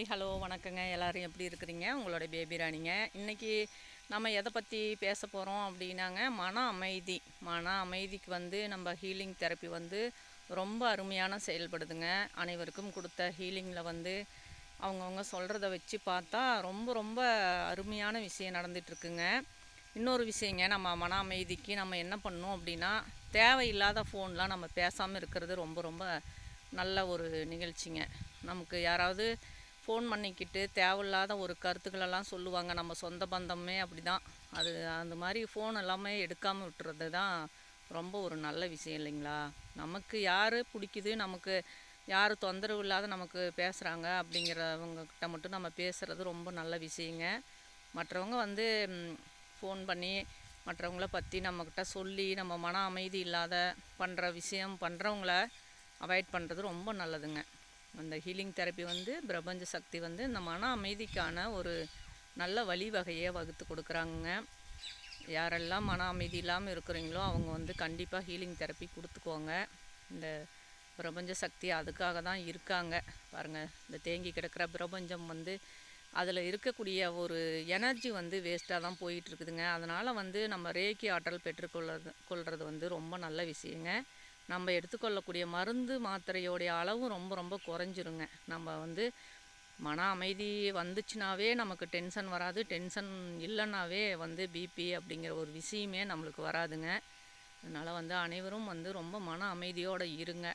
Hi hello வணக்கங்க. எல்லோரும் எப்படி இருக்கிறீங்க? உங்களோட பேபி ராணிங்க. இன்றைக்கி நம்ம எதை பற்றி பேச போகிறோம் அப்படின்னாங்க, மன அமைதி. மன அமைதிக்கு நம்ம ஹீலிங் தெரப்பி ரொம்ப அருமையான செயல்படுதுங்க. அனைவருக்கும் கொடுத்த ஹீலிங்கில் அவங்கவுங்க சொல்கிறத வச்சு பார்த்தா ரொம்ப ரொம்ப அருமையான விஷயம் நடந்துகிட்ருக்குங்க. இன்னொரு விஷயங்க, நம்ம மன அமைதிக்கு நம்ம என்ன பண்ணணும் அப்படின்னா, தேவையில்லாத ஃபோன்லாம் நம்ம பேசாமல் இருக்கிறது ரொம்ப ரொம்ப நல்ல ஒரு நிகழ்ச்சிங்க. நமக்கு யாராவது ஃபோன் பண்ணிக்கிட்டு தேவையில்லாத ஒரு கருத்துக்களெல்லாம் சொல்லுவாங்க. நம்ம சொந்த பந்தமே அப்படி தான். அந்த மாதிரி ஃபோன் எல்லாமே எடுக்காமல் விட்டுறது தான் ரொம்ப ஒரு நல்ல விஷயம் இல்லைங்களா? நமக்கு யார் பிடிக்குது, நமக்கு யார் தொந்தரவு இல்லாத நமக்கு பேசுகிறாங்க அப்படிங்கிறவங்கக்கிட்ட மட்டும் நம்ம பேசுகிறது ரொம்ப நல்ல விஷயங்க. மற்றவங்க ஃபோன் பண்ணி மற்றவங்கள பற்றி நம்மக்கிட்ட சொல்லி நம்ம மன அமைதி இல்லாத பண்ணுறவங்கள அவாய்ட் பண்ணுறது ரொம்ப நல்லதுங்க. அந்த ஹீலிங் தெரப்பி பிரபஞ்ச சக்தி இந்த மன அமைதிக்கான ஒரு நல்ல வழிவகையை வகுத்து கொடுக்குறாங்க. யாரெல்லாம் மன அமைதி இல்லாமல் இருக்கிறீங்களோ அவங்க கண்டிப்பாக ஹீலிங் தெரப்பி கொடுத்துக்கோங்க. இந்த பிரபஞ்ச சக்தி அதுக்காக தான் இருக்காங்க. பாருங்கள், இந்த தேங்கி கிடக்கிற பிரபஞ்சம் அதில் இருக்கக்கூடிய ஒரு எனர்ஜி வேஸ்ட்டாக தான் போயிட்டுருக்குதுங்க. அதனால் நம்ம ரேக்கி ஆற்றல் கொள்வது ரொம்ப நல்ல விஷயங்க. நம்ம எடுத்துக்கொள்ளக்கூடிய மருந்து மாத்திரையோடைய அளவும் ரொம்ப ரொம்ப குறைஞ்சிருங்க. நம்ம மன அமைதி வந்துச்சுனாவே நமக்கு டென்ஷன் வராது. டென்ஷன் இல்லைன்னாவே பிபி அப்படிங்கிற ஒரு விஷயமே நம்மளுக்கு வராதுங்க. அதனால் அனைவரும் ரொம்ப மன அமைதியோடு இருங்க.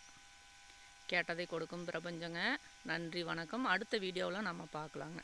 கேட்டதை கொடுக்கும் பிரபஞ்சங்க. நன்றி, வணக்கம். அடுத்த வீடியோவில் நம்ம பார்க்கலாங்க.